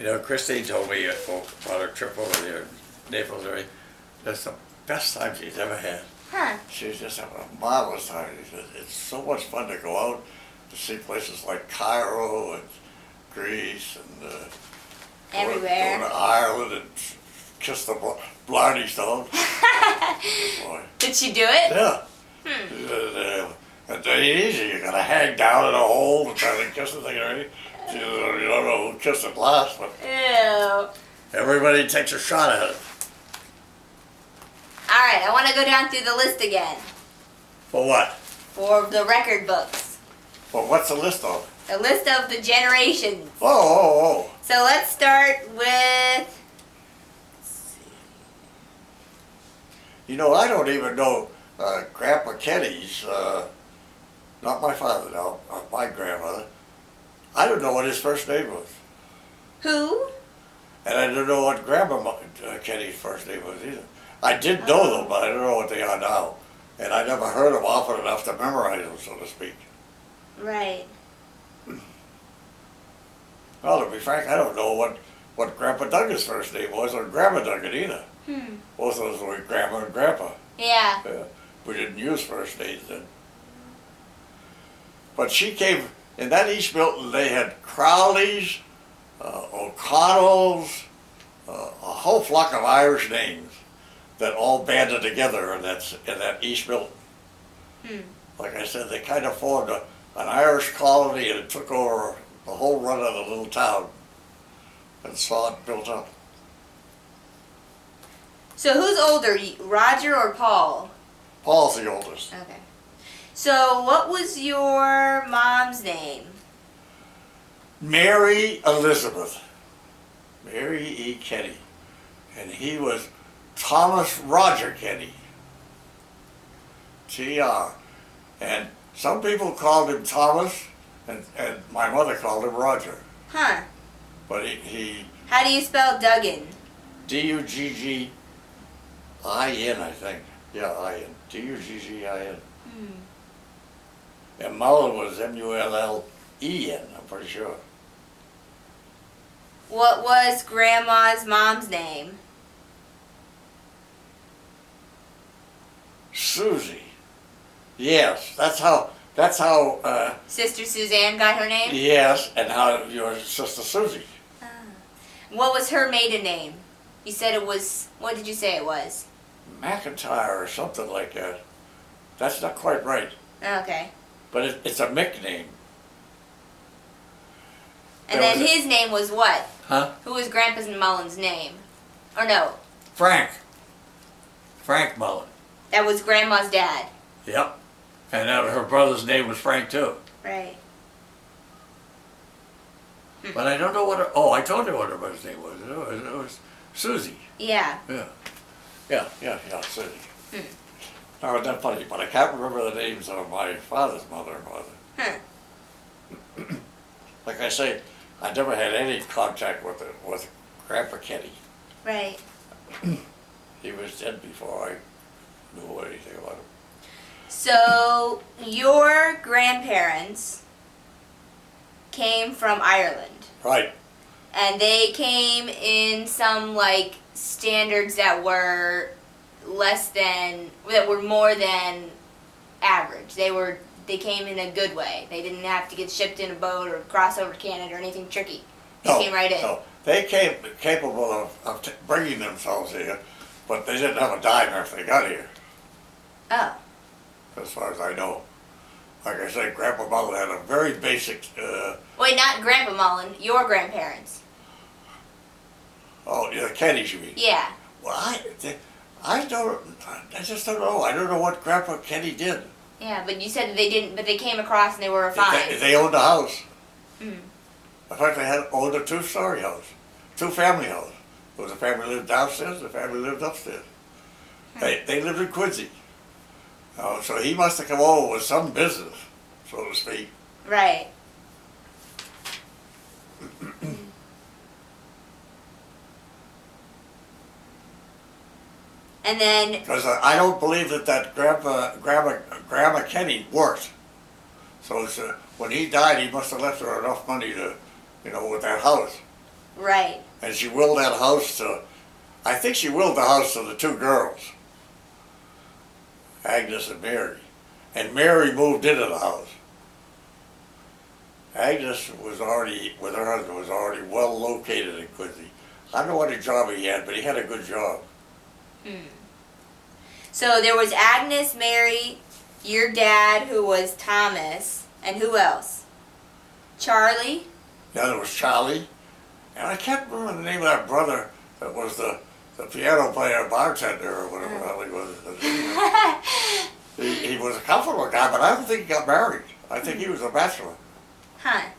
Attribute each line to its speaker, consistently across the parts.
Speaker 1: You know, Christine told me about her trip over there in Naples area. That's the best time she's ever had.
Speaker 2: Huh.
Speaker 1: She's just having a marvelous time. She said, it's so much fun to go out to see places like Cairo and Greece and
Speaker 2: Everywhere.
Speaker 1: go to Ireland and kiss the Blarney Stone. Boy.
Speaker 2: Did she do it?
Speaker 1: Yeah. It ain't easy. You gotta hang down in a hole and try to kiss the thing already. You don't know who kissed it last, but
Speaker 2: Ew.
Speaker 1: everybody takes a shot at it.
Speaker 2: Alright, I want to go down through the list again.
Speaker 1: For what?
Speaker 2: For the record books.
Speaker 1: Well, what's the list of?
Speaker 2: The list of the generations.
Speaker 1: Oh.
Speaker 2: So let's start with...
Speaker 1: You know, I don't even know Grandpa Kenny's, not my father now, my grandmother. I don't know what his first name was.
Speaker 2: Who?
Speaker 1: And I don't know what Grandma Kenny's first name was either. I did know them, but I don't know what they are now. And I never heard them often enough to memorize them, so to speak.
Speaker 2: Right.
Speaker 1: Well, to be frank, I don't know what Grandpa Duggan's first name was, or Grandma Duggan either. Both of those were Grandma and Grandpa.
Speaker 2: Yeah.
Speaker 1: We didn't use first names then. But she came, in that East Milton, they had Crowleys, O'Connells, a whole flock of Irish names that all banded together in that East Milton. Like I said, they kind of formed an Irish colony and it took over the whole run of the little town and saw it built up.
Speaker 2: So who's older, Roger or Paul?
Speaker 1: Paul's the oldest.
Speaker 2: Okay. So what was your mom's name?
Speaker 1: Mary Elizabeth. Mary E. Kenny. And he was Thomas Roger Kenny. T.R. And some people called him Thomas, and my mother called him Roger.
Speaker 2: Huh.
Speaker 1: But he
Speaker 2: How do you spell Duggan?
Speaker 1: D-U-G-G-I-N, I think. Yeah, I-N. D-U-G-G-I-N. And Mullen was M-U-L-L-E-N, I'm pretty sure.
Speaker 2: What was Grandma's mom's name?
Speaker 1: Susie. Yes, that's how,
Speaker 2: Sister Suzanne got her name?
Speaker 1: yes, and how your sister Susie.
Speaker 2: What was her maiden name? You said it was, what did you say it was?
Speaker 1: McIntyre or something like that. That's not quite right,
Speaker 2: Okay.
Speaker 1: but it's a Mick name.
Speaker 2: And
Speaker 1: That
Speaker 2: then
Speaker 1: was
Speaker 2: his name was what?
Speaker 1: Huh?
Speaker 2: Who was Grandpa's and Mullen's name? Or no,
Speaker 1: Frank. Frank Mullen.
Speaker 2: that was Grandma's dad.
Speaker 1: Yep. And her brother's name was Frank too.
Speaker 2: Right.
Speaker 1: But I don't know what I told you what her brother's name was. It was Susie.
Speaker 2: Yeah.
Speaker 1: Yeah, Susie. Now, isn't that funny? But I can't remember the names of my father's mother and father.
Speaker 2: Huh.
Speaker 1: Like I say, I never had any contact with Grandpa Kenny.
Speaker 2: Right.
Speaker 1: He was dead before I knew anything about him.
Speaker 2: So, your grandparents came from Ireland.
Speaker 1: Right.
Speaker 2: And they came in some, like, standards that were more than average. They came in a good way. They didn't have to get shipped in a boat or cross over Canada or anything tricky. They came right in.
Speaker 1: No, they came capable of bringing themselves here, but they didn't have a dime after they got here,
Speaker 2: Oh.
Speaker 1: as far as I know. Like I said, Grandpa Mullen had a very basic,
Speaker 2: Wait, not Grandpa Mullen, your grandparents.
Speaker 1: oh, yeah, Kennys you mean?
Speaker 2: Yeah.
Speaker 1: Well, I just don't know. I don't know what Grandpa Kenny did.
Speaker 2: Yeah, but you said that they didn't, but they came across and they were fine.
Speaker 1: They owned a house.
Speaker 2: Mm.
Speaker 1: In fact, they owned a 2-story house, 2-family house. There was a family lived downstairs, the family lived upstairs. They lived in Quincy. So he must have come over with some business, so to speak.
Speaker 2: Right. And then,
Speaker 1: Because I don't believe that Grandma Kenny worked. So when he died, he must have left her enough money to, with that house.
Speaker 2: Right.
Speaker 1: And she willed that house to, I think she willed the house to the two girls, Agnes and Mary. And Mary moved into the house. Agnes was already, with her husband, was already well located in Quincy. I don't know what job he had, but he had a good job.
Speaker 2: So there was Agnes, Mary, your dad, who was Thomas, and who else? Charlie?
Speaker 1: Yeah, there was Charlie. And I can't remember the name of that brother that was the piano player, bartender, or whatever the hell he was. He was a comfortable guy, but I don't think he got married. I think he was a bachelor.
Speaker 2: Huh.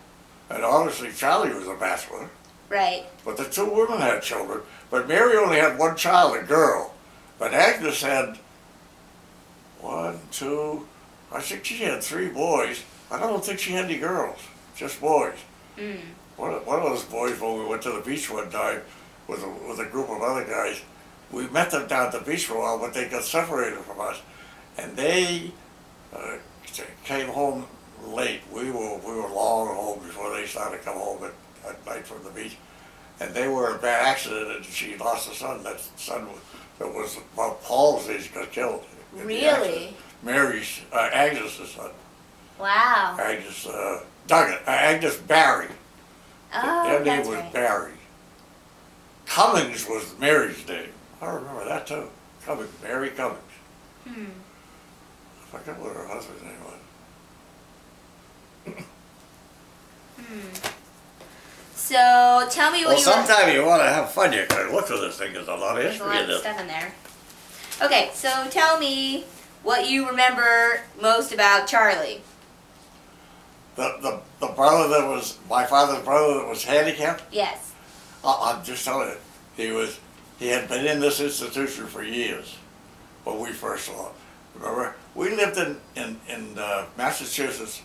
Speaker 1: And obviously Charlie was a bachelor.
Speaker 2: Right.
Speaker 1: But the two women had children. But Mary only had one child, a girl. But Agnes had one, two, I think she had three boys. I don't think she had any girls, just boys. One of those boys, when we went to the beach one time with a group of other guys, we met them down at the beach for a while, but they got separated from us. And they came home late. We were long home before they started to come home at night from the beach. And they were in a bad accident, and she lost a son. That son that was about Paul's age got killed.
Speaker 2: Really?
Speaker 1: Mary's, Agnes' son.
Speaker 2: Wow.
Speaker 1: Agnes Duggan, Agnes Barry.
Speaker 2: Oh,
Speaker 1: Their name
Speaker 2: that's
Speaker 1: was
Speaker 2: right.
Speaker 1: Barry. Cummings was Mary's name. I remember that too. Cummings, Mary Cummings. I forget what her husband's name was.
Speaker 2: So tell me what
Speaker 1: Well,
Speaker 2: you
Speaker 1: sometime you want to have fun, you can look for this thing. There's a lot of
Speaker 2: There's a
Speaker 1: history
Speaker 2: lot
Speaker 1: in
Speaker 2: of
Speaker 1: it.
Speaker 2: stuff in there. Okay, so tell me what you remember most about Charlie.
Speaker 1: The brother that was, my father's brother that was handicapped,
Speaker 2: Yes.
Speaker 1: I'm just telling you, he had been in this institution for years when we first saw him. Remember, we lived in Massachusetts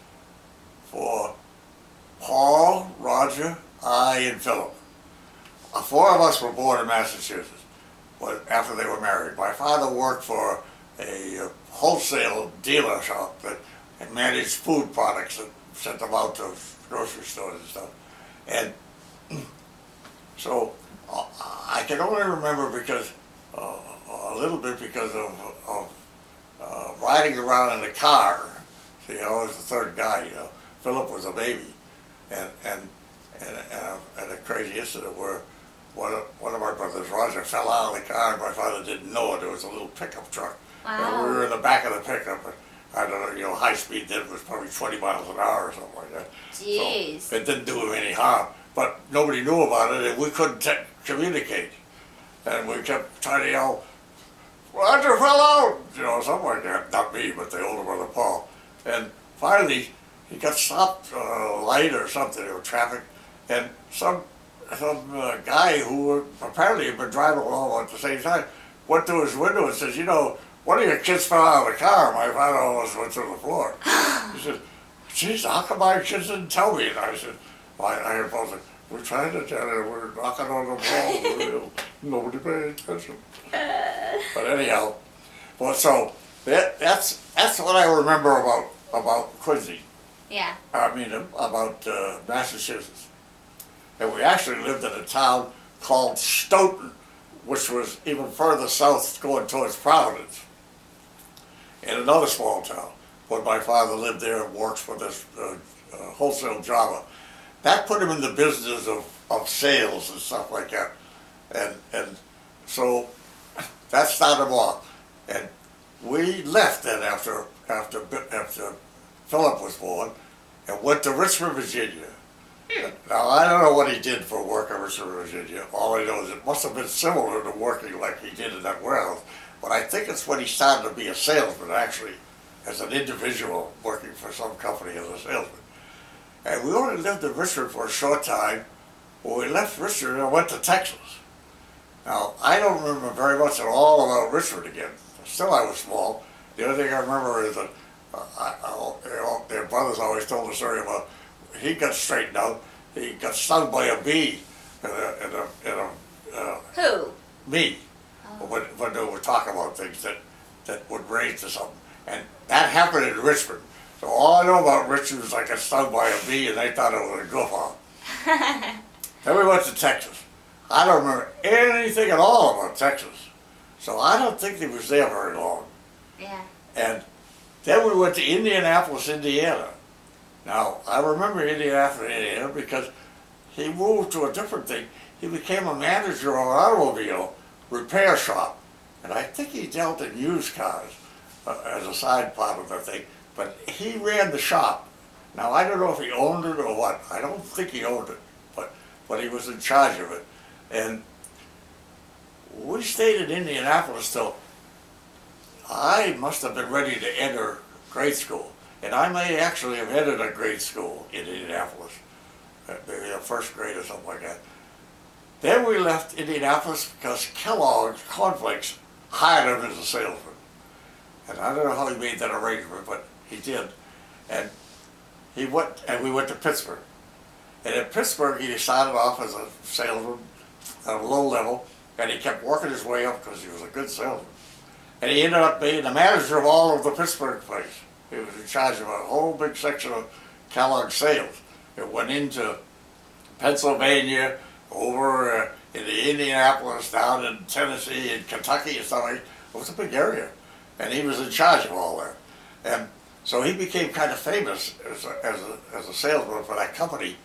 Speaker 1: for Paul, Roger, I, and Philip. Four of us were born in Massachusetts after they were married. My father worked for a wholesale dealer shop that managed food products and sent them out to grocery stores and stuff. And so I can only remember because, a little bit because of riding around in the car. See, I was the third guy, you know. Philip was a baby. And a crazy incident where one of my brothers, Roger, fell out of the car and my father didn't know it. It was a little pickup truck.
Speaker 2: Wow.
Speaker 1: And we were in the back of the pickup. And I don't know, you know, high speed then was probably 20 miles an hour or something like that.
Speaker 2: Jeez.
Speaker 1: So it didn't do him any harm. But nobody knew about it and we couldn't communicate. And we kept trying to yell, Roger fell out! You know, something like that. Not me, but the older brother, Paul. And finally, he got stopped, light or something, or traffic, and some guy who apparently had been driving along at the same time went to his window and says, you know, one of your kids fell out of the car. My father almost went through the floor. He said, geez, how come my kids didn't tell me? And I said, well, I heard Paul say, we're trying to tell you, we're knocking on the wall. Nobody paid attention. But anyhow, well, so that's what I remember about Quincy.
Speaker 2: Yeah.
Speaker 1: I mean, about Massachusetts. And we actually lived in a town called Stoughton, which was even further south going towards Providence, in another small town. When my father lived there and worked for this wholesale job. That put him in the business of sales and stuff like that. And so that started him off. And we left then after Philip was born and went to Richmond, Virginia. Now, I don't know what he did for work in Richmond, Virginia. All I know is it must have been similar to working like he did in that warehouse. But I think it's when he started to be a salesman, actually, as an individual working for some company as a salesman. And we only lived in Richmond for a short time. When we left Richmond, I went to Texas. Now, I don't remember very much at all about Richmond again. Still, I was small. The only thing I remember is that their brothers always told the story about he got straightened out. He got stung by a bee
Speaker 2: Who?
Speaker 1: me when they were talking about things that would raise to something. And that happened in Richmond. So all I know about Richmond is I got stung by a bee and they thought it was a goof off. Then we went to Texas. I don't remember anything at all about Texas. So I don't think he was there very long.
Speaker 2: Yeah.
Speaker 1: And then we went to Indianapolis, Indiana. Now, I remember Indianapolis, Indiana because he moved to a different thing. He became a manager of an automobile repair shop. And I think he dealt in used cars as a side part of the thing. But he ran the shop. Now, I don't know if he owned it or what. I don't think he owned it, but he was in charge of it. And we stayed in Indianapolis till I must have been ready to enter grade school. And I may actually have entered a grade school in Indianapolis, maybe a first grade or something like that. Then we left Indianapolis because Kellogg's Cornflakes hired him as a salesman. And I don't know how he made that arrangement, but he did. And he went, and we went to Pittsburgh. And in Pittsburgh, he started off as a salesman at a low level, and he kept working his way up because he was a good salesman. And he ended up being the manager of all of the Pittsburgh place. He was in charge of a whole big section of Kellogg sales. It went into Pennsylvania, over into Indianapolis, down in Tennessee, and Kentucky, and stuff like that. It was a big area. And he was in charge of all that. And so he became kind of famous as a salesman for that company.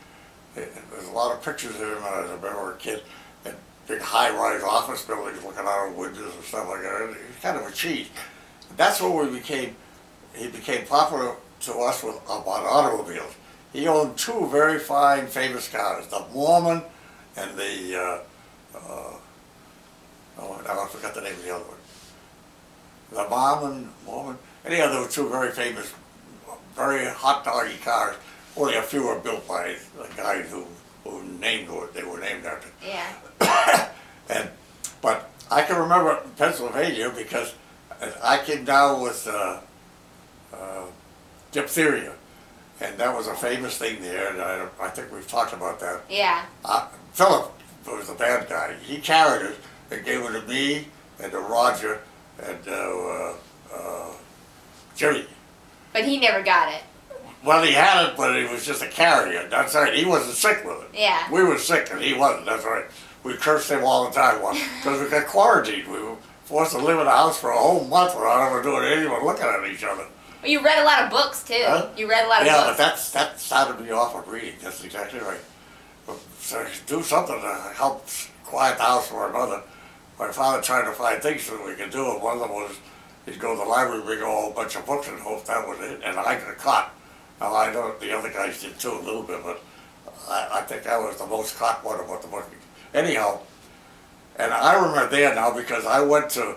Speaker 1: There's a lot of pictures of him when I remember a kid in big high-rise office buildings looking out of windows and stuff like that. He was kind of a cheat. That's where he became popular to us about automobiles. He owned two very fine, famous cars, the Mormon and the, oh, now I forgot the name of the other one. The Mormon, anyhow, there were two very famous, very hot doggy cars. Only a few were built by the guys who named what they were named after.
Speaker 2: Yeah.
Speaker 1: But I can remember Pennsylvania because I came down with diphtheria, and that was a famous thing there, and I think we've talked about that.
Speaker 2: Yeah.
Speaker 1: Philip was the bad guy. He carried it and gave it to me and to Roger and Jimmy.
Speaker 2: But he never got it.
Speaker 1: Well, he had it, but he was just a carrier. That's right. He wasn't sick with it.
Speaker 2: Yeah.
Speaker 1: We were sick, and he wasn't. That's right. We cursed him all the time because we got quarantined. We were forced to live in the house for a whole month without ever doing anything but looking at each other.
Speaker 2: Well, you read a lot of books too.
Speaker 1: Huh?
Speaker 2: You read a lot of
Speaker 1: Yeah,
Speaker 2: books.
Speaker 1: but that started me off of reading. That's exactly right. So do something to help quiet the house for another. My father tried to find things that we could do, and one of them was he'd go to the library, bring a whole bunch of books, and hope that was it. And I got caught. Now I know the other guys did too a little bit, but I think I was the most caught one about the book. Anyhow, and I remember there now because I went to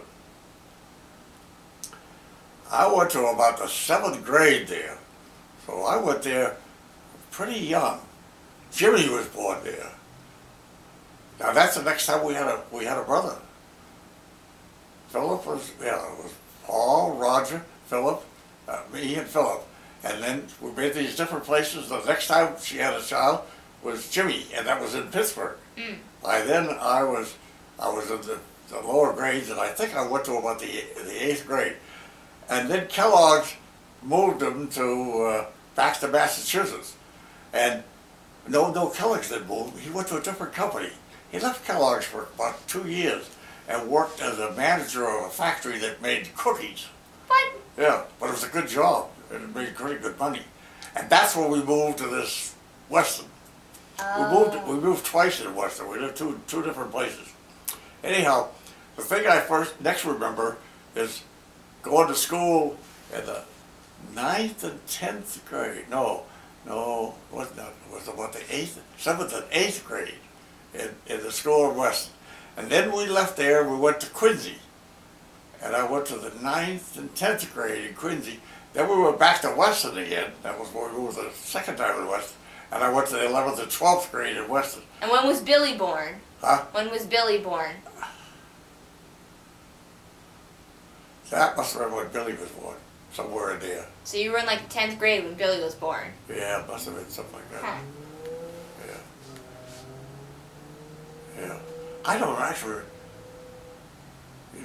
Speaker 1: about the 7th grade there. So I went there pretty young. Jimmy was born there. Now that's the next time we had a brother. Philip was, it was Paul, Roger, Philip, me and Philip. And then we made these different places. The next time she had a child was Jimmy, and that was in Pittsburgh. Mm. By then I was in the lower grades, and I think I went to about the 8th grade. And then Kellogg's moved him to back to Massachusetts. And no, Kellogg's didn't move. He went to a different company. He left Kellogg's for about 2 years and worked as a manager of a factory that made cookies.
Speaker 2: What?
Speaker 1: Yeah, but it was a good job. It made pretty good money. And that's when we moved to this Weston.
Speaker 2: Oh.
Speaker 1: We moved twice in Weston. We lived two different places. Anyhow, the thing I next remember is going to school in the 9th and 10th grade. No, it wasn't that. It was about the 7th and 8th grade in the school in Weston. And then we left there and we went to Quincy. And I went to the 9th and 10th grade in Quincy. Then we went back to Weston again. That was where we moved the second time in Weston. And I went to the 11th and 12th grade in Weston.
Speaker 2: And when was Billy born?
Speaker 1: Huh?
Speaker 2: When was Billy born?
Speaker 1: That must have been when Billy was born. Somewhere in there.
Speaker 2: So you were in like 10th grade when Billy was born?
Speaker 1: Yeah, it must have been something like that.
Speaker 2: Huh.
Speaker 1: Yeah. I don't actually...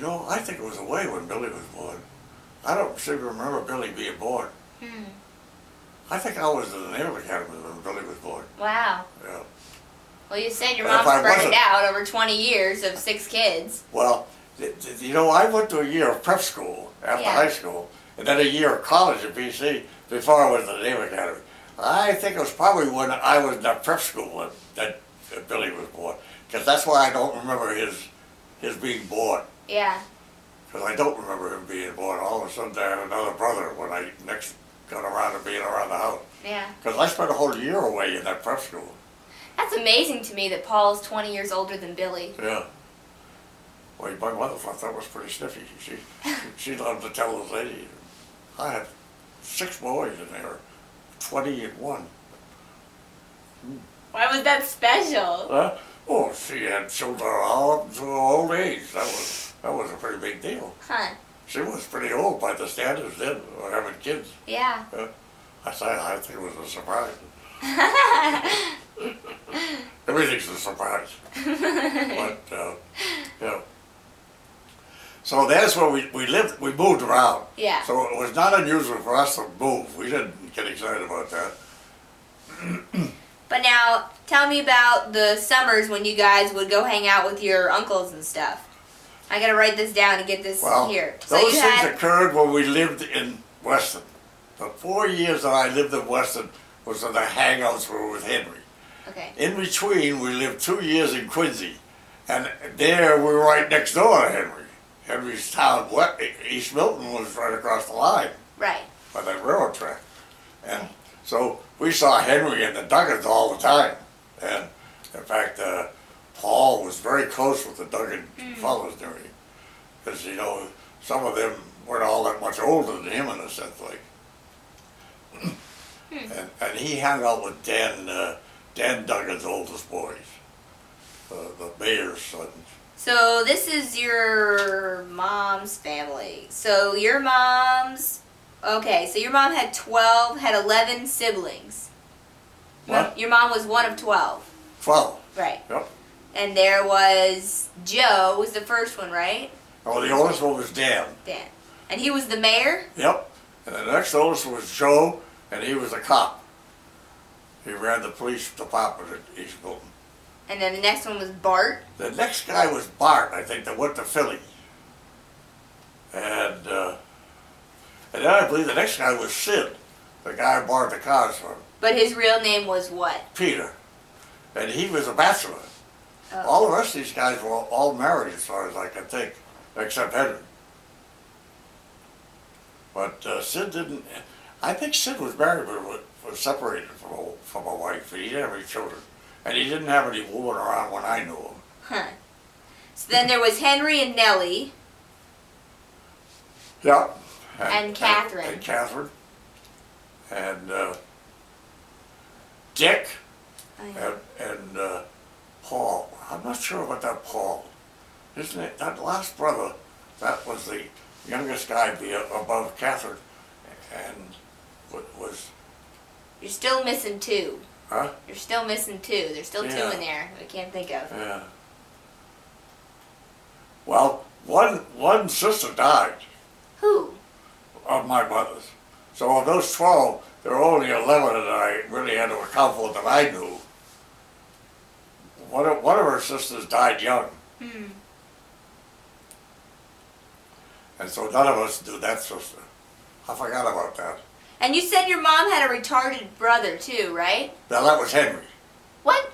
Speaker 1: I think it was away when Billy was born. I don't seem to remember Billy being born. I think I was in the Naval Academy when Billy was born.
Speaker 2: Wow.
Speaker 1: Yeah.
Speaker 2: Well, you said your
Speaker 1: If
Speaker 2: mom
Speaker 1: I
Speaker 2: spread it
Speaker 1: wasn't-
Speaker 2: out over 20 years of 6 kids.
Speaker 1: Well, you know, I went to a year of prep school after
Speaker 2: Yeah.
Speaker 1: high school, and then a year of college at BC before I went to the Naval Academy. I think it was probably when I was in that prep school that Billy was born, because that's why I don't remember his being born.
Speaker 2: Yeah.
Speaker 1: Because I don't remember him being born. All of a sudden, I had another brother when I next got around to being around the house.
Speaker 2: Yeah.
Speaker 1: Because I spent a whole year away in that prep school.
Speaker 2: That's amazing to me that Paul's 20 years older than Billy.
Speaker 1: Yeah. Well, my mother thought that was pretty sniffy. She loved to tell the lady, I had 6 boys in there, 20 and 1.
Speaker 2: Why was that special?
Speaker 1: Huh? Oh, she had children all up to her old age. That was a pretty big deal.
Speaker 2: Huh.
Speaker 1: She was pretty old by the standards then, for having kids.
Speaker 2: Yeah.
Speaker 1: I think it was a surprise. Everything's a surprise. But, yeah. So that's where we lived. We moved around.
Speaker 2: Yeah.
Speaker 1: So it was not unusual for us to move. We didn't get excited about that.
Speaker 2: But now, tell me about the summers when you guys would go hang out with your uncles and stuff. I gotta write this down to get this
Speaker 1: Well,
Speaker 2: here. So
Speaker 1: those
Speaker 2: you
Speaker 1: things
Speaker 2: had,
Speaker 1: occurred when we lived in Weston. The 4 years that I lived in Weston was in the hangouts were with Henry.
Speaker 2: okay.
Speaker 1: In between, we lived 2 years in Quincy, and there we were right next door to Henry. Henry's town, East Milton, was right across the line
Speaker 2: Right.
Speaker 1: by that railroad track. And so we saw Henry and the Duggins all the time. And in fact, Paul was very close with the Duggan fellows during, because, you know, some of them weren't all that much older than him in a sense, like. And he hung out with Dan Duggan's oldest boys, the mayor's sons.
Speaker 2: So this is your mom's family. So your mom's, okay, so your mom had 11 siblings.
Speaker 1: What?
Speaker 2: Your mom was one of 12.
Speaker 1: 12.
Speaker 2: Right.
Speaker 1: Yep.
Speaker 2: And there was Joe was the first one, right?
Speaker 1: Oh, the oldest one was Dan.
Speaker 2: Dan. And he was the mayor?
Speaker 1: Yep. And the next oldest was Joe, and he was a cop. He ran the police department at East Milton.
Speaker 2: And then the next one was Bart.
Speaker 1: The next guy was Bart, I think, that went to Philly. And then I believe the next guy was Sid, the guy I borrowed the cars from,
Speaker 2: But his real name was what?
Speaker 1: Peter. And he was a bachelor.
Speaker 2: Oh.
Speaker 1: All the rest of these guys were all married as far as I can think, except Henry. But Sid didn't, I think Sid was married but was separated from a wife. He didn't have any children. And he didn't have any woman around when I knew him.
Speaker 2: Huh. So then there was Henry and Nellie.
Speaker 1: Yep.
Speaker 2: And Catherine.
Speaker 1: And Catherine. And Dick.
Speaker 2: Oh, yeah.
Speaker 1: And Paul. I'm not sure about that Paul. Isn't it? That last brother, that was the youngest guy above Catherine. And was,
Speaker 2: You're still missing 2.
Speaker 1: huh?
Speaker 2: You're still missing 2. There's still 2
Speaker 1: Yeah.
Speaker 2: in there I can't think of.
Speaker 1: Yeah. Well, one sister died
Speaker 2: Who?
Speaker 1: of my mother's. So of those 12, there were only 11 that I really had to account for that I knew. One of her sisters died young.
Speaker 2: Hmm.
Speaker 1: And so none of us knew that sister. I forgot about that.
Speaker 2: And you said your mom had a retarded brother too, right?
Speaker 1: Now that was Henry.
Speaker 2: What?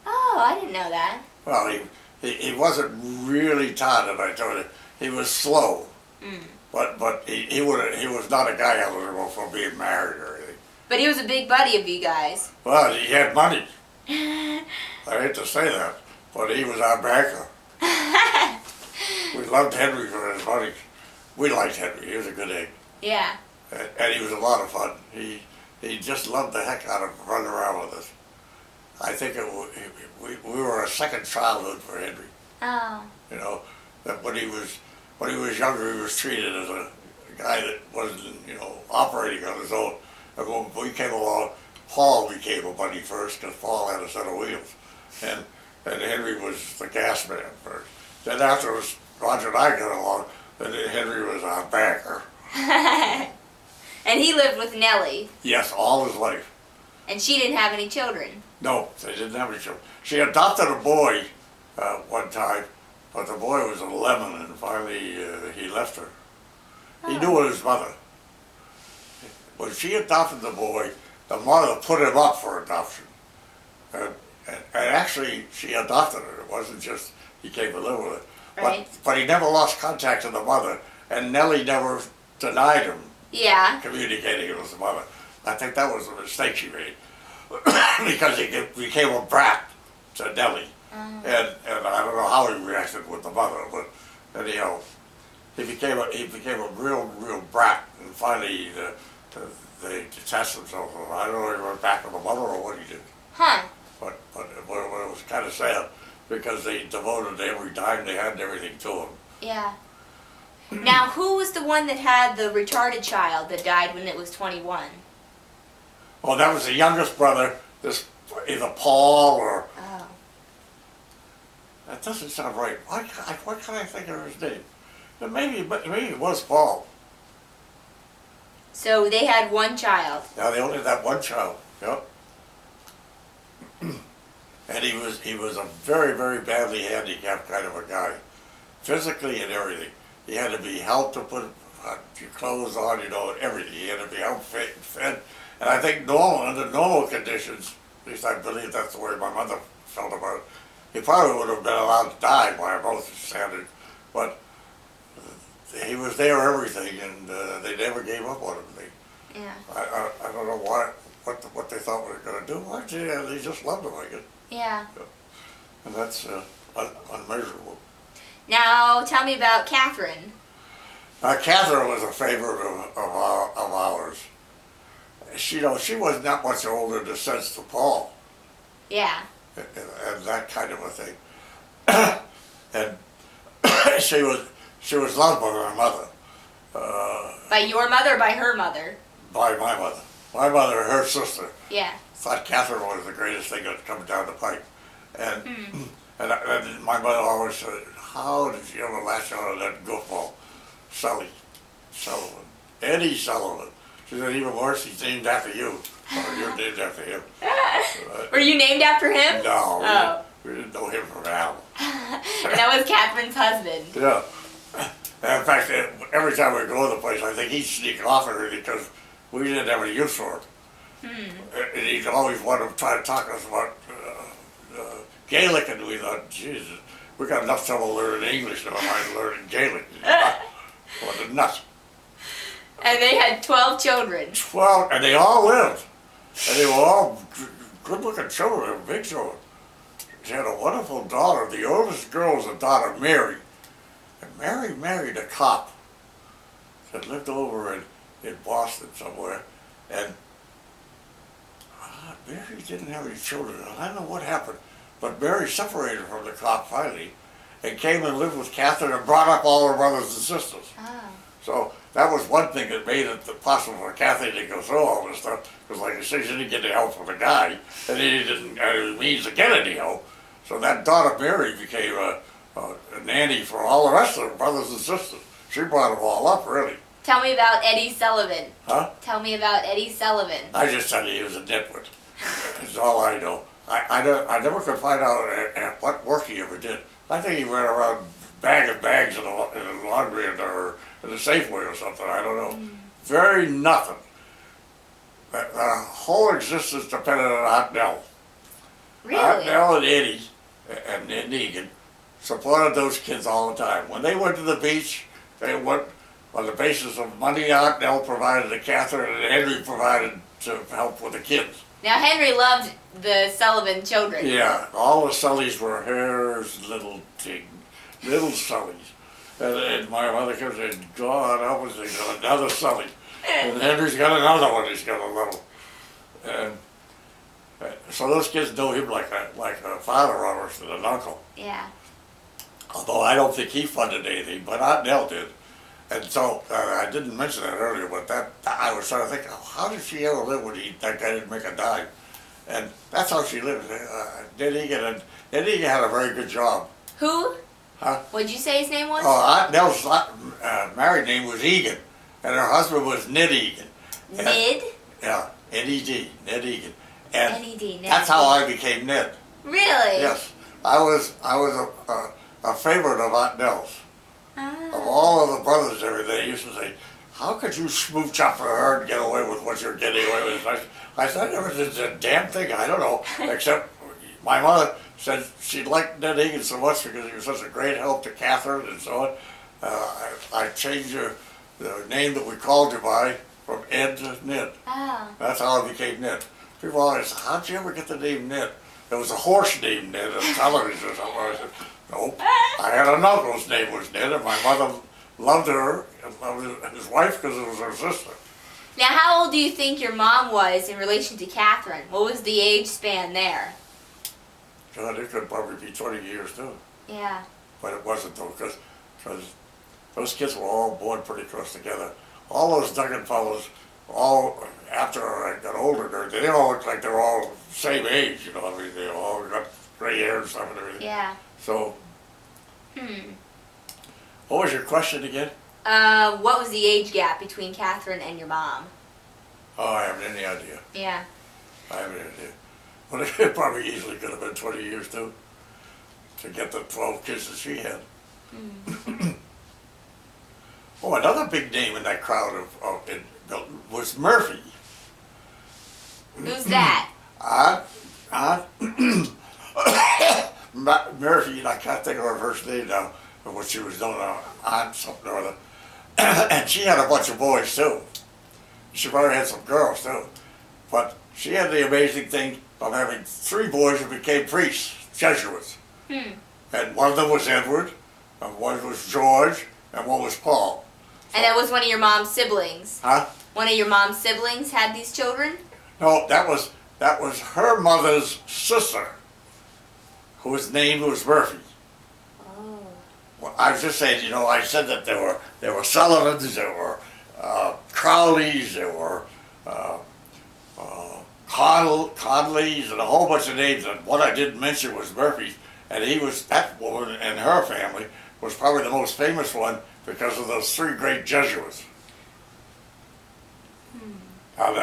Speaker 2: Oh, I didn't know that.
Speaker 1: Well, he wasn't really talented, I told you. He was slow.
Speaker 2: Mm.
Speaker 1: But he was not a guy eligible for being married or anything.
Speaker 2: But he was a big buddy of you guys.
Speaker 1: Well, he had money. I hate to say that, but he was our banker. We loved Henry for his money. We liked Henry. He was a good egg.
Speaker 2: Yeah.
Speaker 1: And he was a lot of fun. He just loved the heck out of running around with us. I think we were a second childhood for Henry.
Speaker 2: Oh.
Speaker 1: You know, that when he was younger, he was treated as a guy that wasn't, you know, operating on his own. And when we came along, Paul became a buddy first because Paul had a set of wheels, and Henry was the gas man first. Then after Roger and I got along, then Henry was our banker.
Speaker 2: And he lived with Nellie.
Speaker 1: Yes, all his life.
Speaker 2: And she didn't have any children.
Speaker 1: No, they didn't have any children. She adopted a boy one time, but the boy was 11, and finally he left her. He knew it was his mother. When she adopted the boy, the mother put him up for adoption. And actually, she adopted her. It wasn't just he came to live with her.
Speaker 2: Right.
Speaker 1: But he never lost contact with the mother, and Nellie never denied him
Speaker 2: Yeah.
Speaker 1: communicating with the mother. I think that was a mistake she made because he became a brat to Nellie. And I don't know how he reacted with the mother, but anyhow, he became a real brat, and finally they detached themselves. I don't know if he went back to the mother or what he did.
Speaker 2: Huh.
Speaker 1: But it was kind of sad because they devoted every dime they had and everything to him.
Speaker 2: Yeah. Now, who was the one that had the retarded child that died when it was 21?
Speaker 1: Well, that was the youngest brother. This either Paul or
Speaker 2: Oh.
Speaker 1: that doesn't sound right. Why can't I think of his name? But maybe it was Paul.
Speaker 2: So they had one child.
Speaker 1: Now they only had that one child. Yep. And he was a very badly handicapped kind of a guy, physically and everything. He had to be helped to put your clothes on, and everything. He had to be helped fed. And I think under normal conditions, at least I believe that's the way my mother felt about it, he probably would have been allowed to die by most standards. But he was there everything, and they never gave up on him.
Speaker 2: Yeah.
Speaker 1: I don't know what they thought we were going to do. They just loved him, I guess.
Speaker 2: Yeah.
Speaker 1: And that's unmeasurable.
Speaker 2: Now, tell me about Catherine.
Speaker 1: Catherine was a favorite of ours. She was not much older in the sense to Paul,
Speaker 2: Yeah.
Speaker 1: and that kind of a thing. And she was loved by her mother.
Speaker 2: By your mother or by her mother?
Speaker 1: By my mother. My mother and her sister
Speaker 2: Yeah.
Speaker 1: thought Catherine was the greatest thing that come down the pipe. And, and my mother always said, how did you ever latch on to that goofball? Sullivan. Eddie Sullivan. She said, even worse, he's named after you. Or you're named after him.
Speaker 2: Were you named after him?
Speaker 1: No,
Speaker 2: Oh.
Speaker 1: we didn't know him from Adam.
Speaker 2: And that was Catherine's husband.
Speaker 1: Yeah. And in fact, every time we go to the place, I think he'd sneak off of her because we didn't have any use for it. And he'd always want to try to talk to us about Gaelic, and we thought, Jesus, we got enough trouble learning English, never mind learning Gaelic. What a nut.
Speaker 2: And they had 12 children.
Speaker 1: 12, and they all lived. And they were all good-looking children, big children. She had a wonderful daughter. The oldest girl was a daughter, Mary. And Mary married a cop that lived over in Boston somewhere. And Mary didn't have any children. I don't know what happened, but Mary separated from the cop finally and came and lived with Catherine and brought up all her brothers and sisters.
Speaker 2: Oh.
Speaker 1: So that was one thing that made it possible for Kathy to go through all this stuff, because like I say, she didn't get any help from the guy, and he didn't have any means to get any help. So that daughter Mary became a nanny for all the rest of her brothers and sisters. She brought them all up, really.
Speaker 2: Tell me about Eddie Sullivan.
Speaker 1: Huh?
Speaker 2: Tell me about Eddie Sullivan.
Speaker 1: I just tell you he was a nitwit. That's all I know. I never could find out what work he ever did. I think he ran around bags in the laundry or in the Safeway or something. I don't know. Very nothing. The whole existence depended on Aunt Nell.
Speaker 2: Really?
Speaker 1: Aunt Nell and Eddie and Negan supported those kids all the time. When they went to the beach, they went on the basis of money Aunt Nell provided to Catherine and Henry provided to help with the kids.
Speaker 2: Now, Henry loved the Sullivan children.
Speaker 1: Yeah, all the Sullys were hers, little Sullys. And my mother comes in, God, I was got another Sully. And Henry's got another one he's got a little. And so those kids know him like a father almost and an uncle.
Speaker 2: Yeah.
Speaker 1: Although I don't think he funded anything, but Aunt Nell did. And so I didn't mention that earlier, but that I was trying to think, how did she ever live when that guy didn't make a dime? And that's how she lived. Ned Egan had a very good job.
Speaker 2: Who?
Speaker 1: Huh?
Speaker 2: What'd you say his name was?
Speaker 1: Oh, Aunt Nell's married name was Egan, and her husband was Ned Egan.
Speaker 2: Ned?
Speaker 1: Yeah, N-E-D, Ned Egan. And
Speaker 2: N-E-D, Ned.
Speaker 1: that's how I became Ned.
Speaker 2: Really?
Speaker 1: Yes, I was a favorite of Aunt Nell's. Of
Speaker 2: Ah.
Speaker 1: all of the brothers and everything, they used to say, how could you smooch up for her and get away with what you're getting away with? I said, I never did a damn thing, I don't know, except my mother said she liked Ned Higgins so much because he was such a great help to Catherine and so on. I changed the name that we called you by from Ed to Ned.
Speaker 2: Oh.
Speaker 1: That's how I became Ned. People always said, how'd you ever get the name Ned? There was a horse named Ned on television or something. I said, nope. I had an uncle's name was Ned, and my mother loved her and loved his wife because it was her sister.
Speaker 2: Now, how old do you think your mom was in relation to Catherine? What was the age span there?
Speaker 1: God, it could probably be 20 years too.
Speaker 2: Yeah.
Speaker 1: But it wasn't though, because those kids were all born pretty close together. All those Duggan fellows, all after I got older, they all looked like they were all same age, you know. I mean, they all got gray hair and stuff and everything.
Speaker 2: Yeah.
Speaker 1: So, what was your question again?
Speaker 2: What was the age gap between Catherine and your mom?
Speaker 1: Oh, I haven't any idea.
Speaker 2: Yeah.
Speaker 1: I haven't any idea. But it probably easily could have been 20 years too, to get the 12 kids that she had. Oh, another big name in that crowd was Murphy.
Speaker 2: Who's that?
Speaker 1: Murphy, and I can't think of her first name now, but what she was doing, Aunt something or other. And she had a bunch of boys too. She probably had some girls too. But she had the amazing thing of having 3 boys who became priests, Jesuits. And one of them was Edward, and one was George, and one was Paul.
Speaker 2: And that was one of your mom's siblings.
Speaker 1: Huh?
Speaker 2: One of your mom's siblings had these children?
Speaker 1: No, that was her mother's sister, whose name was Murphy.
Speaker 2: Oh.
Speaker 1: Well, I was just saying, you know, I said that there were Sullivans, there were Crowleys, there were Conleys, and a whole bunch of names. And what I didn't mention was Murphy, and that woman and her family was probably the most famous one because of those 3 great Jesuits. Now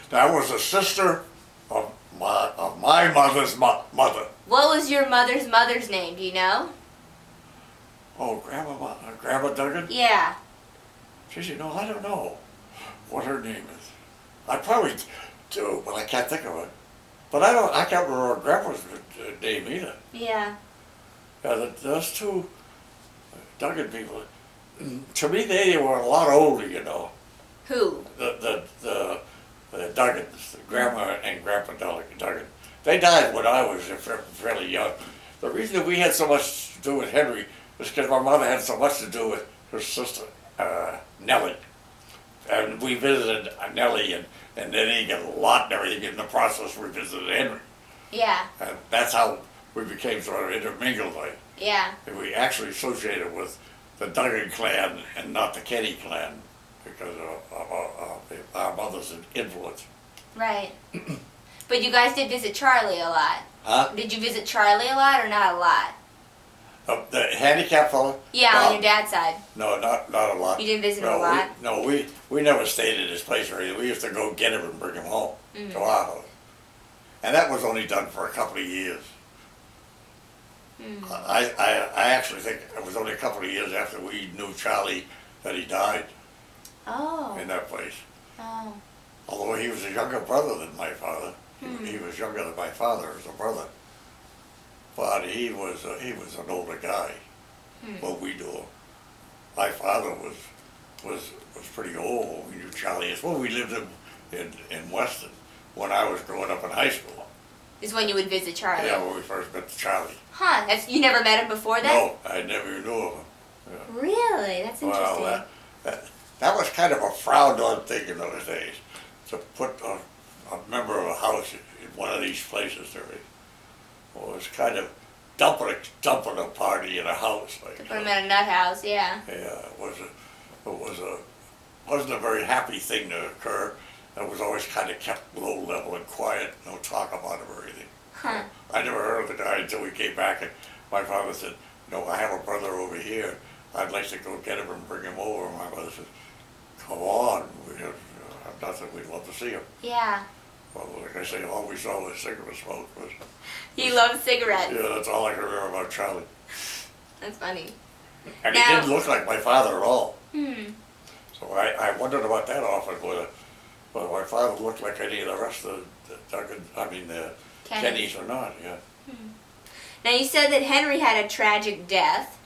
Speaker 1: that was a sister of my mother's mother.
Speaker 2: What was your mother's name? Do you know?
Speaker 1: Oh, Grandma Duggan?
Speaker 2: Yeah.
Speaker 1: Geez, you know, I don't know what her name is. I probably do, but I can't think of it. But I can't remember Grandpa's name either.
Speaker 2: Yeah.
Speaker 1: Yeah, those 2 Duggan people, to me, they were a lot older, you know.
Speaker 2: Who?
Speaker 1: The Duggans, Grandma and Grandpa Duggan. They died when I was fairly young. The reason that we had so much to do with Henry was because my mother had so much to do with her sister, Nellie. And we visited Nellie and then he got a lot and everything. In the process, we visited Henry.
Speaker 2: Yeah.
Speaker 1: And that's how we became sort of intermingled.
Speaker 2: Yeah.
Speaker 1: And we actually associated with the Duggan clan and not the Kenny clan because of our mother's influence.
Speaker 2: Right. But you guys did visit Charlie a lot.
Speaker 1: Huh?
Speaker 2: Did you visit Charlie a lot or not a lot?
Speaker 1: The handicapped fellow?
Speaker 2: Yeah, on your dad's side.
Speaker 1: No, not a lot.
Speaker 2: You didn't visit him a lot?
Speaker 1: We never stayed at his place or anything. We used to go get him and bring him home to our house. And that was only done for a couple of years. I actually think it was only a couple of years after we knew Charlie that he died
Speaker 2: Oh.
Speaker 1: in that place.
Speaker 2: Oh.
Speaker 1: Although he was a younger brother than my father. He was younger than my father as a brother. But he was an older guy. What we knew. My father was pretty old. We knew Charlie as well. We lived in Weston when I was growing up in high school.
Speaker 2: Is when you would visit Charlie?
Speaker 1: Yeah, when we first met Charlie.
Speaker 2: Huh, you never met him before that?
Speaker 1: No, I never even knew of him. Yeah.
Speaker 2: Really? That's interesting.
Speaker 1: Well, that was kind of a frowned on thing in those days, to put a member of a house in one of these places. Well, it was kind of dumping a party in a house.
Speaker 2: To put him in a nut house, yeah.
Speaker 1: Yeah, wasn't a very happy thing to occur. It was always kind of kept low level and quiet, no talk about him or anything.
Speaker 2: Huh.
Speaker 1: I never heard of the guy until we came back, and my father said, I have a brother over here. I'd like to go get him and bring him over. My mother said, come on, we have nothing. We'd love to see him.
Speaker 2: Yeah.
Speaker 1: Well, like I say, all we saw was cigarette smoke. But,
Speaker 2: He loved cigarettes.
Speaker 1: yeah, that's all I can remember about Charlie.
Speaker 2: That's funny.
Speaker 1: And
Speaker 2: Now-
Speaker 1: he didn't look like my father at all.
Speaker 2: Hmm.
Speaker 1: So I wondered about that often, whether my father looked like any of the rest of the Kennys or not, yeah.
Speaker 2: Now you said that Henry had a tragic death.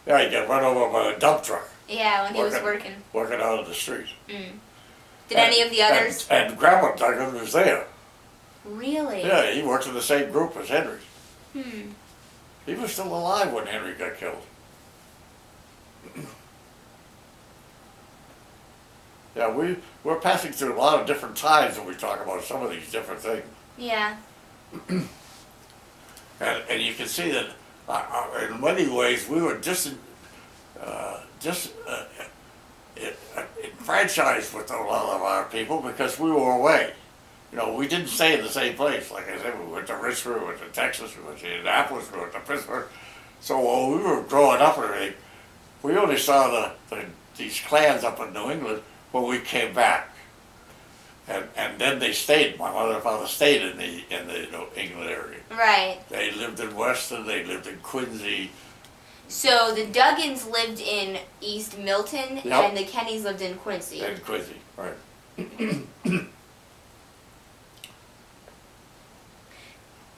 Speaker 1: Yeah, he got run over by a dump truck
Speaker 2: Yeah, when he was working.
Speaker 1: working out of the street.
Speaker 2: Did any of the others?
Speaker 1: And Grandma Duggan was there.
Speaker 2: Really?
Speaker 1: Yeah, he worked in the same group as Henry.
Speaker 2: Hmm.
Speaker 1: He was still alive when Henry got killed. Yeah, we're passing through a lot of different times when we talk about some of these different things.
Speaker 2: Yeah.
Speaker 1: And you can see that in many ways we were enfranchised with a lot of our people because we were away. You know, we didn't stay in the same place. Like I said, we went to Richmond, we went to Texas, we went to Indianapolis, we went to Pittsburgh. So while we were growing up and everything, we only saw these clans up in New England when we came back. And then they stayed. My mother and father stayed in the New England area.
Speaker 2: Right.
Speaker 1: They lived in Weston. They lived in Quincy.
Speaker 2: So the Duggins lived in East Milton,
Speaker 1: Yep.
Speaker 2: and the Kennys lived in Quincy.
Speaker 1: And Quincy, right?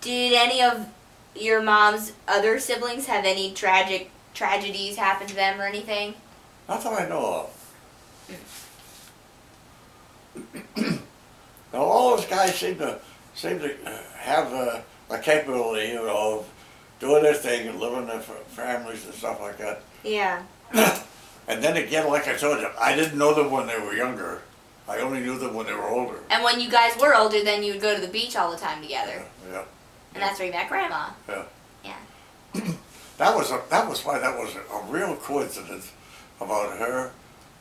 Speaker 2: Did any of your mom's other siblings have any tragedies happen to them or anything?
Speaker 1: Not that I know of. Now, all those guys seem to have a capability, you know, of doing their thing and living their families and stuff like that.
Speaker 2: Yeah.
Speaker 1: And then again, like I told you, I didn't know them when they were younger. I only knew them when they were older.
Speaker 2: And when you guys were older, then you would go to the beach all the time together.
Speaker 1: Yeah.
Speaker 2: And that's where you met Grandma.
Speaker 1: Yeah.
Speaker 2: Yeah.
Speaker 1: That was why that was a real coincidence about her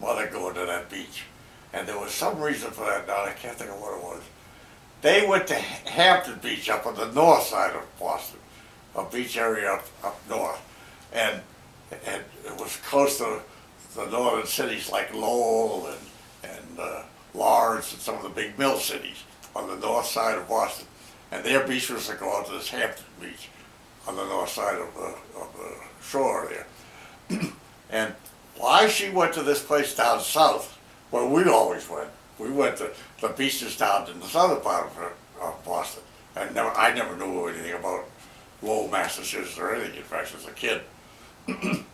Speaker 1: mother going to that beach. And there was some reason for that now, I can't think of what it was. They went to Hampton Beach up on the north side of Boston, a beach area up north. And it was close to the northern cities like Lowell and Lawrence and some of the big mill cities on the north side of Boston. And their beach was to go out to this Hampton Beach on the north side of the shore there. And why she went to this place down south, where we always went. We went to the beaches down in the southern part of Boston. And I never knew anything about Lowell, Massachusetts or anything, in fact, as a kid. I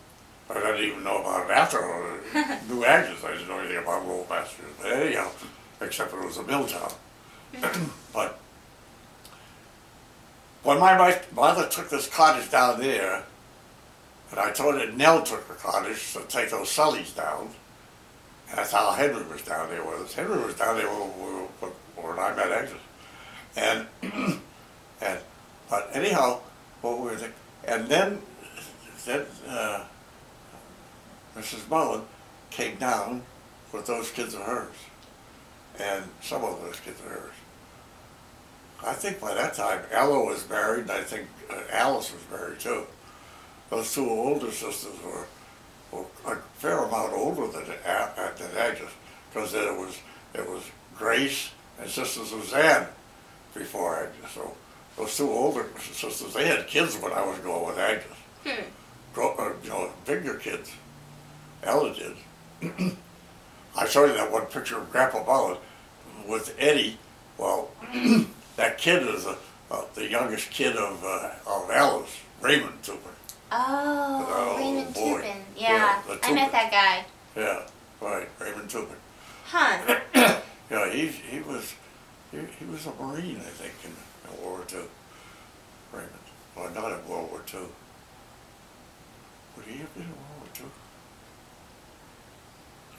Speaker 1: didn't even know about it after New Agnes. I didn't know anything about Lowell, Massachusetts. But anyhow, except it was a mill town. But when my mother took this cottage down there, and I told her Nell took the cottage to take those Sullys down, and that's how Henry was down there with us. Henry was down there when I met Agnes. But anyhow, what we were thinking, and then Mrs. Mullen came down with those kids of hers, and some of those kids of hers. I think by that time Ella was married, and I think Alice was married too. Those two older sisters were a fair amount older than Agnes, because then it was Grace and Sister Suzanne before Agnes. So those two older sisters, they had kids when I was going with Agnes. Bigger kids. Ella did. I showed you that one picture of Grandpa Mullen with Eddie. Well, that kid is the youngest kid of Ella's, Raymond Tupin.
Speaker 2: Oh, Raymond
Speaker 1: boy.
Speaker 2: Tupin. Yeah,
Speaker 1: the
Speaker 2: I met
Speaker 1: Tupin.
Speaker 2: that guy.
Speaker 1: Yeah, right, Raymond Tupin.
Speaker 2: Huh.
Speaker 1: Yeah, he was a Marine, I think, in World War II. Raymond. Well, not in World War II. Would he have been in World War II?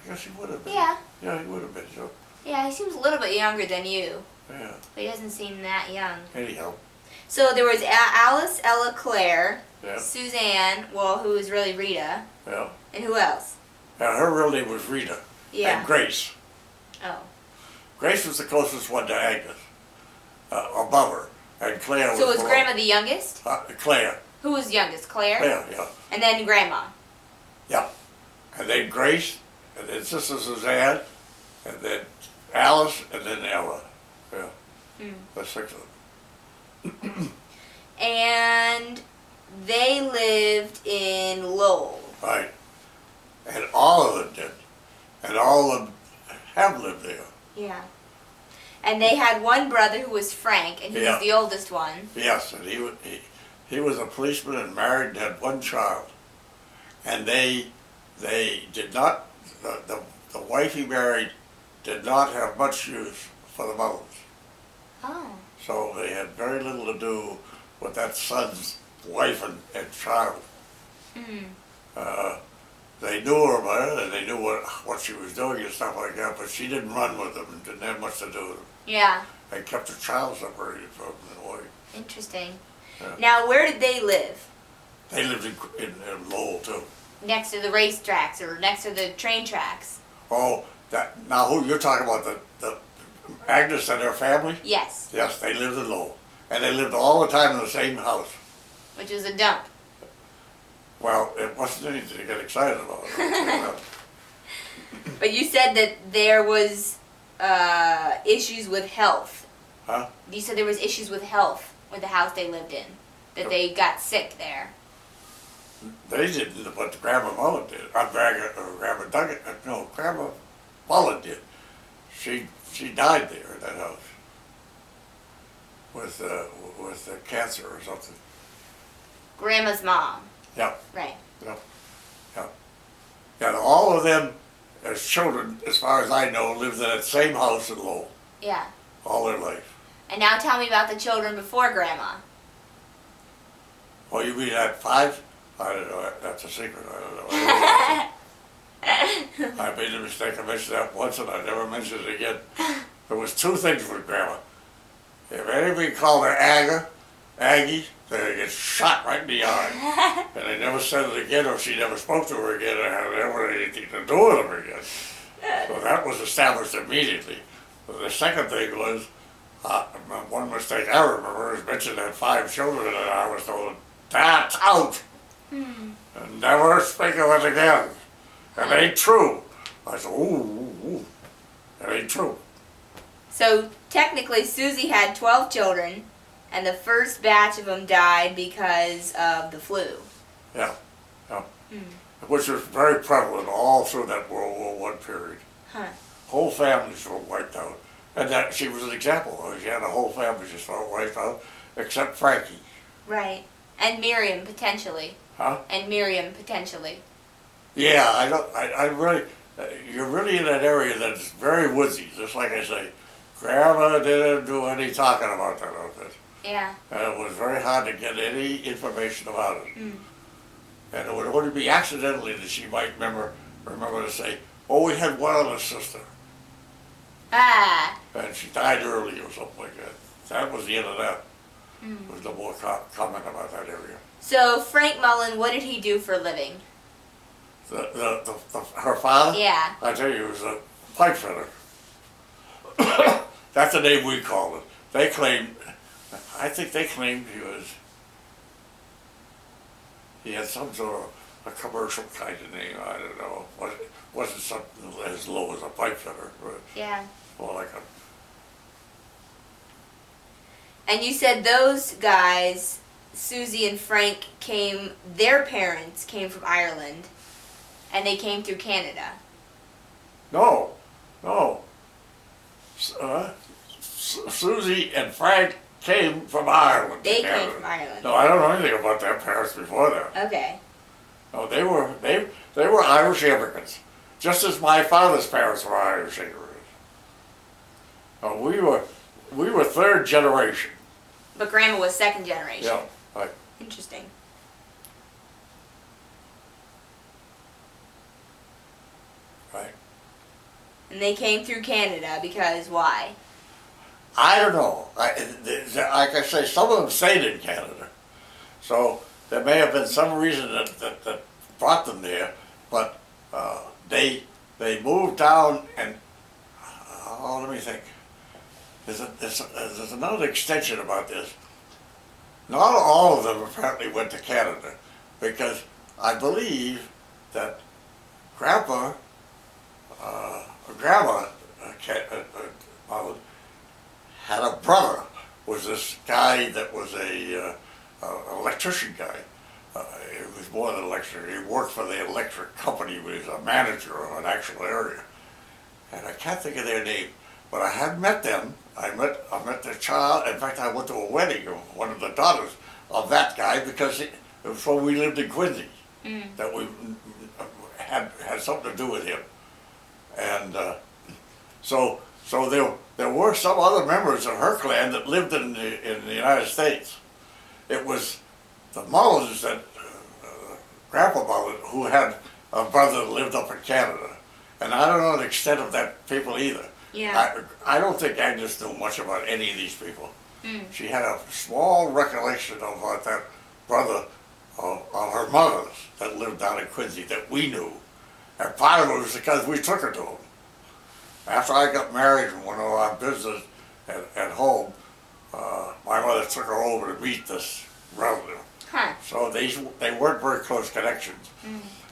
Speaker 1: I guess he would have been.
Speaker 2: Yeah.
Speaker 1: Yeah, he would have been, so,
Speaker 2: Yeah, he seems a little bit younger than you,
Speaker 1: yeah.
Speaker 2: but he doesn't seem that young.
Speaker 1: Anyhow,
Speaker 2: So there was Alice, Ella, Claire,
Speaker 1: yeah,
Speaker 2: Suzanne, well, who was really Rita,
Speaker 1: yeah.
Speaker 2: and who else?
Speaker 1: Her real name was Rita.
Speaker 2: Yeah.
Speaker 1: And Grace.
Speaker 2: Oh.
Speaker 1: Grace was the closest one to Agnes, above her. And Claire was
Speaker 2: So was
Speaker 1: below.
Speaker 2: Grandma the youngest?
Speaker 1: Claire.
Speaker 2: Who was youngest? Claire?
Speaker 1: Claire, yeah.
Speaker 2: And then Grandma.
Speaker 1: Yeah. And then Grace, and then Sister Suzanne, and then Alice, and then Ella. Yeah. the 6 of them.
Speaker 2: And they lived in Lowell.
Speaker 1: Right. And all of them did. And all of them have lived there.
Speaker 2: Yeah. And they had one brother who was Frank, and he
Speaker 1: Yeah.
Speaker 2: was the oldest one.
Speaker 1: Yes, and he was a policeman and married and had one child. And they did not, the wife he married did not have much use for the mountains.
Speaker 2: Oh.
Speaker 1: So they had very little to do with that son's wife and child. They knew her better, and they knew what she was doing and stuff like that, but she didn't run with them and didn't have much to do with them.
Speaker 2: Yeah.
Speaker 1: They kept the child separated from them in a way.
Speaker 2: Interesting.
Speaker 1: Yeah.
Speaker 2: Now, where did they live?
Speaker 1: They lived in Lowell too.
Speaker 2: Next to the racetracks or next to the train tracks?
Speaker 1: Oh, now who you're talking about? The Agnes and her family?
Speaker 2: Yes.
Speaker 1: Yes, they lived in Lowell, and they lived all the time in the same house.
Speaker 2: Which was a dump.
Speaker 1: Well, it wasn't anything to get excited about. You know.
Speaker 2: But you said that there was issues with health.
Speaker 1: Huh?
Speaker 2: You said there was issues with health with the house they lived in. That they got sick there.
Speaker 1: They didn't, but Grandma Mullen did. Grandma Duggan, no, Grandma Mullen did. She died there in that house with cancer or something.
Speaker 2: Grandma's mom.
Speaker 1: Yeah,
Speaker 2: Right.
Speaker 1: yeah, yeah. And all of them, as children, as far as I know, lived in that same house in Lowell
Speaker 2: Yeah.
Speaker 1: all their life.
Speaker 2: And now tell me about the children before Grandma.
Speaker 1: Well, you mean at 5? I don't know. That's a secret. I don't know. I made the mistake. I mentioned that once, and I never mentioned it again. There was 2 things with Grandma. If anybody called her Aggie, they'd get shot right in the eye. And they never said it again, or she never spoke to her again, or had ever anything to do with her again. So that was established immediately. But the second thing was, one mistake I remember is mentioned had 5 children, and I was told, "That's out! And never speak of it again. It ain't true." I said, ooh, it ain't true.
Speaker 2: So technically Susie had 12 children, and the first batch of them died because of the flu.
Speaker 1: Yeah, yeah. Which was very prevalent all through that World War I period.
Speaker 2: Huh.
Speaker 1: Whole families were wiped out. And that she was an example. She had a whole family just wiped out, except Frankie.
Speaker 2: Right. And Miriam, potentially.
Speaker 1: Huh?
Speaker 2: And Miriam, potentially.
Speaker 1: Yeah, I really, you're really in that area that's very woodsy, just like I say. Grandma didn't do any talking about that outfit.
Speaker 2: Yeah.
Speaker 1: And it was very hard to get any information about it. And it would only be accidentally that she might remember to say, "Oh, we had one other sister,
Speaker 2: Ah.
Speaker 1: and she died early," or something like that. That was the end of that. There was no more comment about that area.
Speaker 2: So Frank Mullen, what did he do for a living?
Speaker 1: Her father?
Speaker 2: Yeah.
Speaker 1: I tell you, he was a pipe fitter. That's the name we called it. They claimed, I think they claimed he had some sort of a commercial kind of name, I don't know. Wasn't something as low as a pipe fitter, but
Speaker 2: Yeah.
Speaker 1: more like a,
Speaker 2: And you said those guys, Susie and Frank, their parents came from Ireland, and they came through Canada.
Speaker 1: no. Susie and Frank came from Ireland.
Speaker 2: They
Speaker 1: to
Speaker 2: came
Speaker 1: Canada.
Speaker 2: from Ireland.
Speaker 1: No, I don't know anything about their parents before that.
Speaker 2: Okay.
Speaker 1: No, they were Irish immigrants, just as my father's parents were Irish immigrants. We were 3rd generation.
Speaker 2: But Grandma was 2nd generation.
Speaker 1: Yeah, right.
Speaker 2: Interesting.
Speaker 1: Right.
Speaker 2: And they came through Canada because why?
Speaker 1: I don't know. Like I say, some of them stayed in Canada, so there may have been some reason that brought them there. But they moved down, and let me think. There's another extension about this. Not all of them apparently went to Canada, because I believe that Grandma Mullen had a brother, was this guy that was a electrician guy. He was more than an electrician. He worked for the electric company. He was a manager of an actual area. And I can't think of their name, but I had met them. I met their child. In fact, I went to a wedding of one of the daughters of that guy because it was when we lived in Quincy that we had something to do with him. And so there were some other members of her clan that lived in the United States. It was the Mullins that Grandpa Mullin, who had a brother that lived up in Canada. And I don't know the extent of that people either.
Speaker 2: Yeah.
Speaker 1: I don't think Agnes knew much about any of these people. She had a small recollection of that brother of her mother's that lived down in Quincy that we knew. And part of it was because we took her to him. After I got married and went on our business at home, my mother took her over to meet this relative.
Speaker 2: Huh.
Speaker 1: So they weren't very close connections.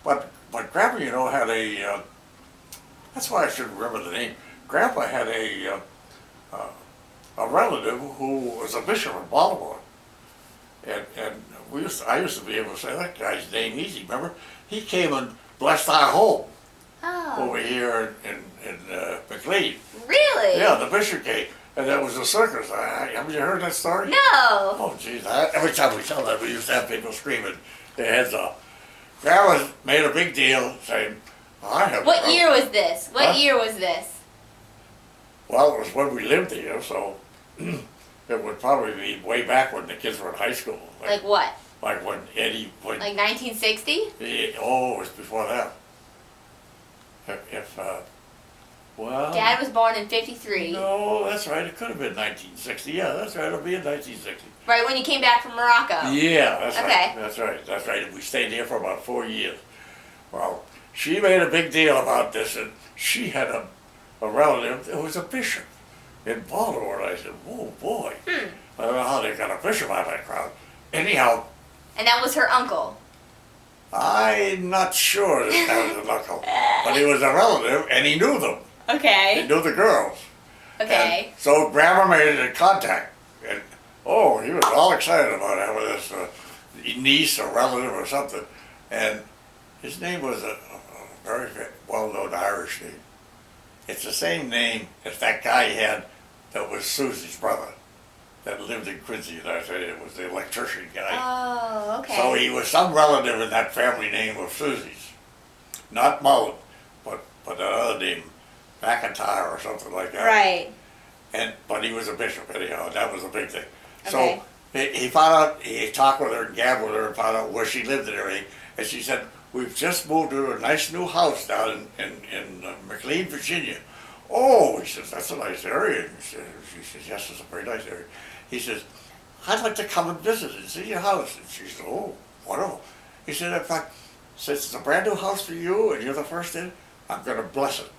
Speaker 1: But Grandpa, you know, had a, that's why I should remember the name. Grandpa had a relative who was a bishop in Baltimore. And I used to be able to say that guy's name easy, remember? He came and blessed our home over here in McLean.
Speaker 2: Really?
Speaker 1: Yeah, the bishop came. And that was a circus. Have you heard that story?
Speaker 2: No.
Speaker 1: Oh, geez. Every time we tell that, we used to have people screaming their heads off. Grandma made a big deal saying, I have...
Speaker 2: What year was this? What
Speaker 1: Huh?
Speaker 2: year was this?
Speaker 1: Well, it was when we lived here, so it would probably be way back when the kids were in high school.
Speaker 2: Like what?
Speaker 1: Like when Eddie...
Speaker 2: Like 1960?
Speaker 1: It was before that. Well...
Speaker 2: Dad was born in 53.
Speaker 1: No, that's right. It could have been 1960. Yeah, that's right. It'll be in 1960.
Speaker 2: Right when you came back from Morocco.
Speaker 1: Yeah, that's
Speaker 2: Okay.
Speaker 1: right. That's right. That's right. We stayed here for about 4 years. Well, she made a big deal about this, and she had a relative that was a bishop in Baltimore. And I said, "Whoa, boy! I don't know how they got a bishop out of that crowd." Anyhow,
Speaker 2: And that was her uncle.
Speaker 1: I'm not sure that was an uncle, but he was a relative, and he knew them. He
Speaker 2: Okay.
Speaker 1: knew the girls.
Speaker 2: Okay.
Speaker 1: And so Grandma made a contact, and he was all excited about having this niece or relative or something, and his name was a very well-known Irish name. It's the same name as that guy had that was Susie's brother, that lived in Quincy. And I said it was the electrician guy.
Speaker 2: Oh, okay.
Speaker 1: So he was some relative in that family name of Susie's, not Mullen, but another name, McIntyre or something like that.
Speaker 2: Right.
Speaker 1: But he was a bishop anyhow, and that was a big thing.
Speaker 2: Okay.
Speaker 1: So he found out, he talked with her and gabbed with her and found out where she lived and everything. And she said, "We've just moved to a nice new house down in McLean, Virginia." Oh, he says, "That's a nice area." And she says, "Yes, it's a very nice area." He says, "I'd like to come and visit and see your house." And she said, "Oh, wonderful." He said, "In fact, since it's a brand new house for you and you're the first in, I'm going to bless it."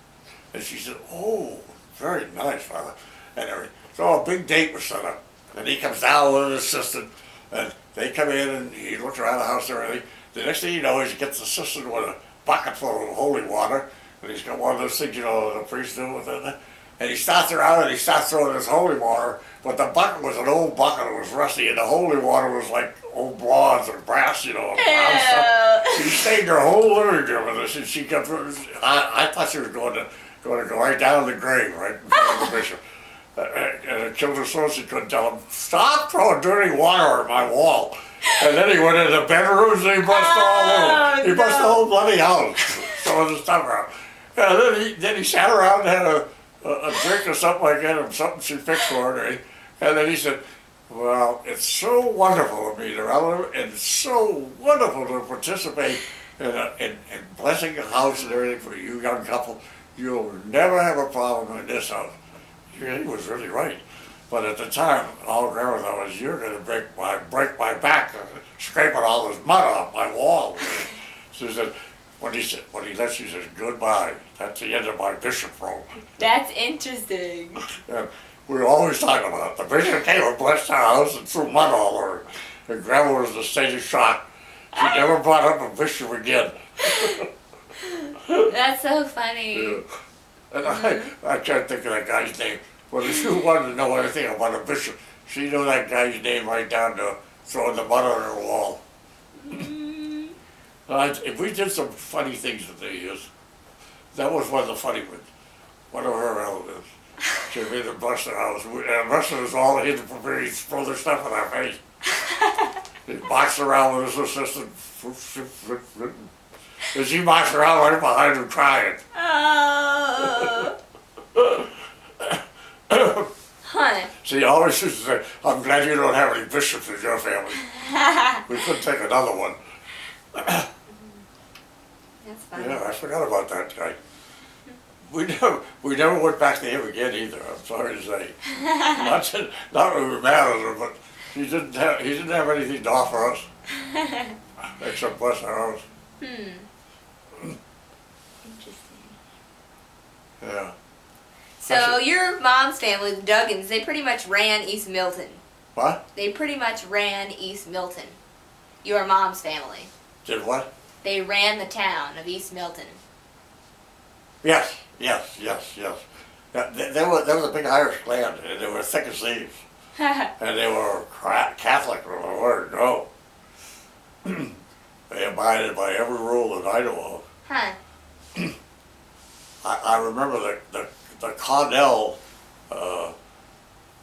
Speaker 1: And she said, "Oh, very nice, Father." And everything. So a big date was set up. And he comes down with his assistant, and they come in and he looks around the house and everything. The next thing you know, he gets the assistant with a bucket full of holy water, and he's got one of those things, you know, the priests do with it. And he starts around and he starts throwing this holy water, but the bucket was an old bucket, it was rusty, and the holy water was like old bronze or brass, you know, and brown stuff. She stayed her whole liturgy with us, and she kept. I thought she was going to go right down the grave, right in front of the bishop. And it killed her so she couldn't tell him, "Stop throwing dirty water at my wall." And then he went into the bedrooms and he bust all over. He bust the whole bloody house, throwing the stuff around. And then he sat around and had a drink or something like that, or something she fixed for her. And then he said, "Well, it's so wonderful to meet a relative, and it's so wonderful to participate in blessing a house and everything for you young couple. You'll never have a problem in this house." He was really right. But at the time, all Grandma thought was, "You're going to break my back, scraping all this mud off my wall." She said, when he left, she says, "Goodbye. That's the end of my bishop role."
Speaker 2: That's interesting.
Speaker 1: And we were always talking about it. The bishop came and blessed our house and threw mud all over. And Grandma was in a state of shock. She never brought up a bishop again.
Speaker 2: That's so funny.
Speaker 1: Yeah. And I can't think of that guy's name, But if you wanted to know anything about a bishop, she knew that guy's name right down to throwing the mud on her wall. We did some funny things in the years. That was one of the funny ones. One of her relatives. She made a Buster house. And Buster was all hidden from her. He'd throw their stuff in our face. He'd box around with his assistant. And she boxed around right behind him crying.
Speaker 2: Huh.
Speaker 1: She always used to say, I'm glad you don't have any bishops in your family. We couldn't take another one.
Speaker 2: That's funny.
Speaker 1: Yeah, I forgot about that guy. We never went back to him again either, I'm sorry to say. Not that we were mad at him, but he didn't have anything to offer us. Except bless our house.
Speaker 2: Interesting.
Speaker 1: Yeah.
Speaker 2: So your mom's family, the Duggins, they pretty much ran East Milton.
Speaker 1: What?
Speaker 2: They pretty much ran East Milton. Your mom's family.
Speaker 1: Did what?
Speaker 2: They ran the town of East Milton.
Speaker 1: Yes. Yeah, there was a big Irish clan, and they were thick as thieves. And they were Catholic from the word go. They abided by every rule that I know
Speaker 2: Huh.
Speaker 1: of. I remember the Connell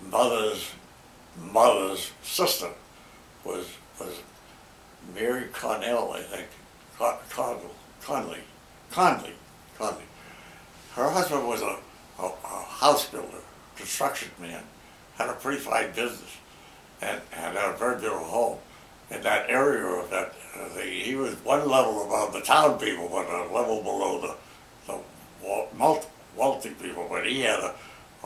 Speaker 1: mother's sister was Mary Connell, I think. Conley. Her husband was a house builder, construction man, had a pretty fine business, and had a very beautiful home. In that area of that, he was one level above the town people, but a level below the wealthy people. But he had a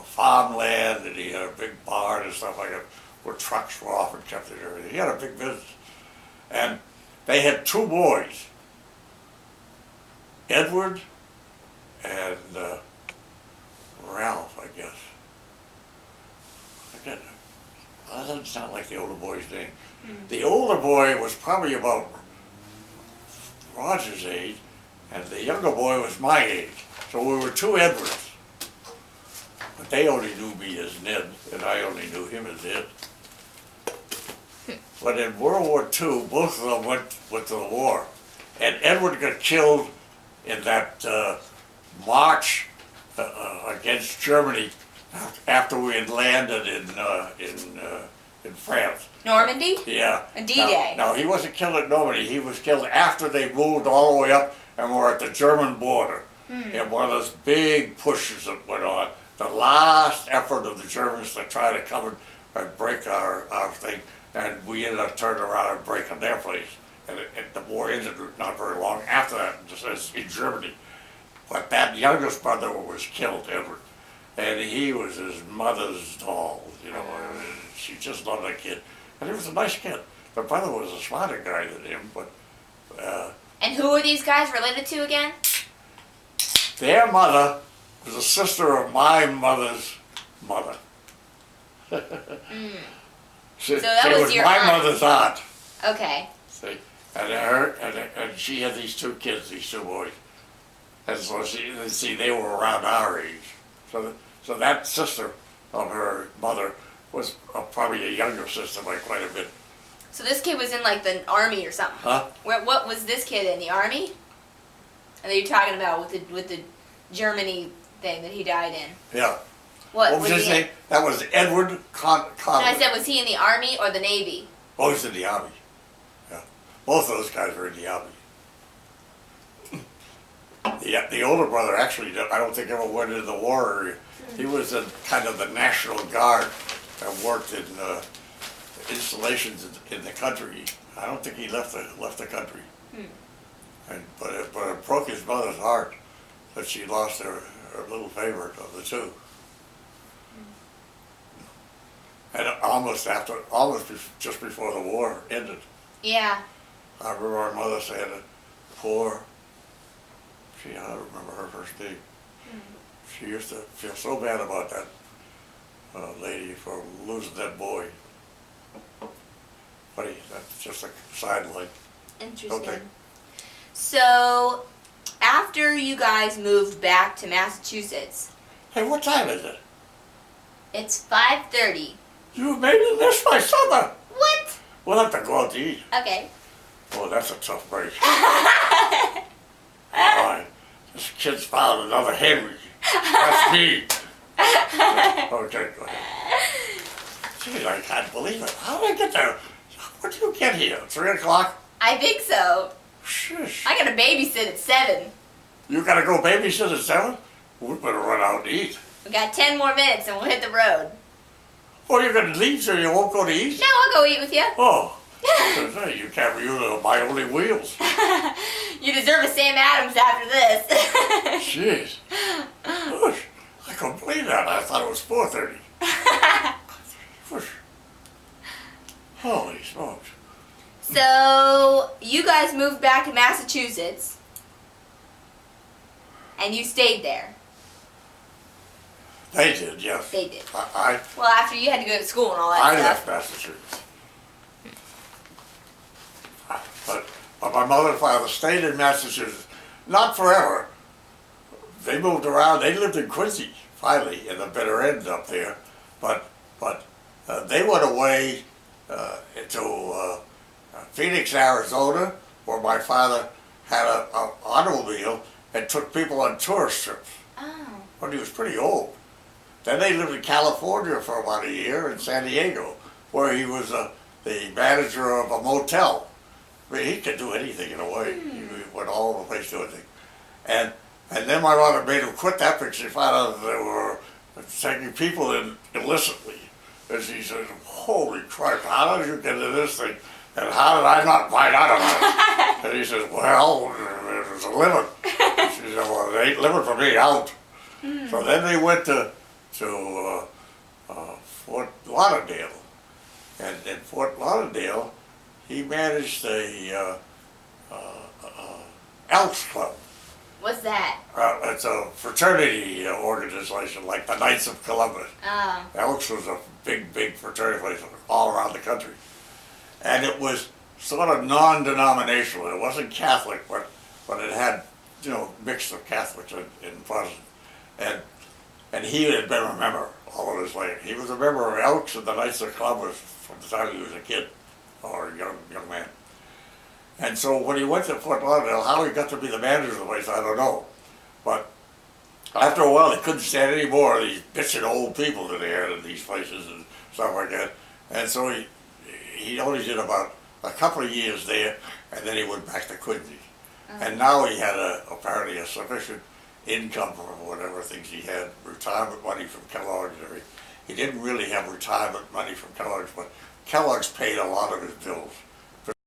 Speaker 1: farmland, and he had a big barn and stuff like that, where trucks were often kept and everything. He had a big business. And they had two boys, Edward and Ralph, I guess. That doesn't sound like the older boy's name. The older boy was probably about Roger's age, and the younger boy was my age. So we were two Edwards. But they only knew me as Ned, and I only knew him as Ed. But in World War II, both of them went to the war. And Edward got killed in that march against Germany after we had landed in France.
Speaker 2: Normandy?
Speaker 1: Yeah.
Speaker 2: A D-Day.
Speaker 1: No, he wasn't killed at Normandy. He was killed after they moved all the way up and were at the German border. In one of those big pushes that went on. The last effort of the Germans to try to come and break our thing. And we ended up turning around and breaking their place. And the war ended not very long after that, just as in Germany. But that youngest brother was killed, Edward. And he was his mother's doll, you know. She just loved that kid. And he was a nice kid. The brother was a smarter guy than him, but...
Speaker 2: And who are these guys related to again?
Speaker 1: Their mother was a sister of my mother's mother. She
Speaker 2: that was
Speaker 1: was
Speaker 2: your
Speaker 1: my
Speaker 2: aunt.
Speaker 1: mother's aunt.
Speaker 2: Okay.
Speaker 1: See, and she had these two kids, these two boys, and so they were around our age. So that sister of her mother was probably a younger sister by quite a bit.
Speaker 2: So this kid was in like the army or something.
Speaker 1: Huh?
Speaker 2: What was this kid in, the army? And that you're talking about with the Germany thing that he died in.
Speaker 1: Yeah.
Speaker 2: What
Speaker 1: was his name? That was Edward Conley.
Speaker 2: And I said, was he in the army or the navy?
Speaker 1: Oh, he's in the army. Yeah. Both of those guys were in the army. The older brother actually, I don't think ever went into the war. He was in kind of the National Guard and worked in installations in the country. I don't think he left the country. But it broke his mother's heart that she lost her little favorite of the two. And just before the war ended.
Speaker 2: Yeah.
Speaker 1: I remember our mother saying that I don't remember her first name. She used to feel so bad about that lady for losing that boy. Funny, that's just a sideline.
Speaker 2: Interesting.
Speaker 1: Okay.
Speaker 2: So, after you guys moved back to Massachusetts,
Speaker 1: Hey, what time is it?
Speaker 2: It's 5:30.
Speaker 1: You made it this by summer.
Speaker 2: What?
Speaker 1: We'll have to go out to eat.
Speaker 2: Okay.
Speaker 1: Oh, that's a tough break. All right. This kid's found another Henry. That's me. Okay, go ahead. Gee, I can't believe it. How did I get there? When did you get here? 3 o'clock?
Speaker 2: I think so.
Speaker 1: Shush.
Speaker 2: I gotta babysit at 7.
Speaker 1: You gotta go babysit at 7? We better run out and eat.
Speaker 2: We got 10 more minutes and we'll hit the road.
Speaker 1: Oh, you're gonna leave so you won't go to eat?
Speaker 2: No, I'll go eat with you.
Speaker 1: Oh. You can't use my only wheels.
Speaker 2: You deserve a Sam Adams after this.
Speaker 1: Jeez. Gosh, I couldn't believe that. I thought it was 4:30. Whoosh. Holy smokes.
Speaker 2: So, you guys moved back to Massachusetts. And you stayed there.
Speaker 1: They did, yes.
Speaker 2: They did.
Speaker 1: I
Speaker 2: Well, after you had to go to school and all that
Speaker 1: left
Speaker 2: stuff.
Speaker 1: Massachusetts. But my mother and father stayed in Massachusetts. Not forever. They moved around. They lived in Quincy, finally, in the bitter end up there. But they went away to Phoenix, Arizona, where my father had an automobile and took people on tourist trips
Speaker 2: Oh.
Speaker 1: when he was pretty old. Then they lived in California for about a year in San Diego, where he was the manager of a motel. I mean, he could do anything in a way. He went all over the place doing things. And then my mother made him quit that because she found out that they were taking people in illicitly. And she said, holy Christ, how did you get into this thing? And how did I not find out about it? And he says, well, it was a living. She said, well, it ain't living for me, out. So then they went to Fort Lauderdale. And in Fort Lauderdale, he managed a Elks Club.
Speaker 2: What's that?
Speaker 1: It's a fraternity organization like the Knights of Columbus.
Speaker 2: Oh.
Speaker 1: Elks was a big fraternity place all around the country. And it was sort of non-denominational. It wasn't Catholic, but it had, mix of Catholics and Protestant. And he had been a member all of his life. He was a member of Elks and the Knights of Columbus from the time he was a kid or a young man. And so when he went to Fort Lauderdale, how he got to be the manager of the place, I don't know. But after a while, he couldn't stand any more of these bitching old people that they had in these places and stuff like that. And so he only did about a couple of years there, and then he went back to Quincy. And now he had apparently a sufficient income for whatever things he had, retirement money from Kellogg's. He didn't really have retirement money from Kellogg's, but Kellogg's paid a lot of his bills.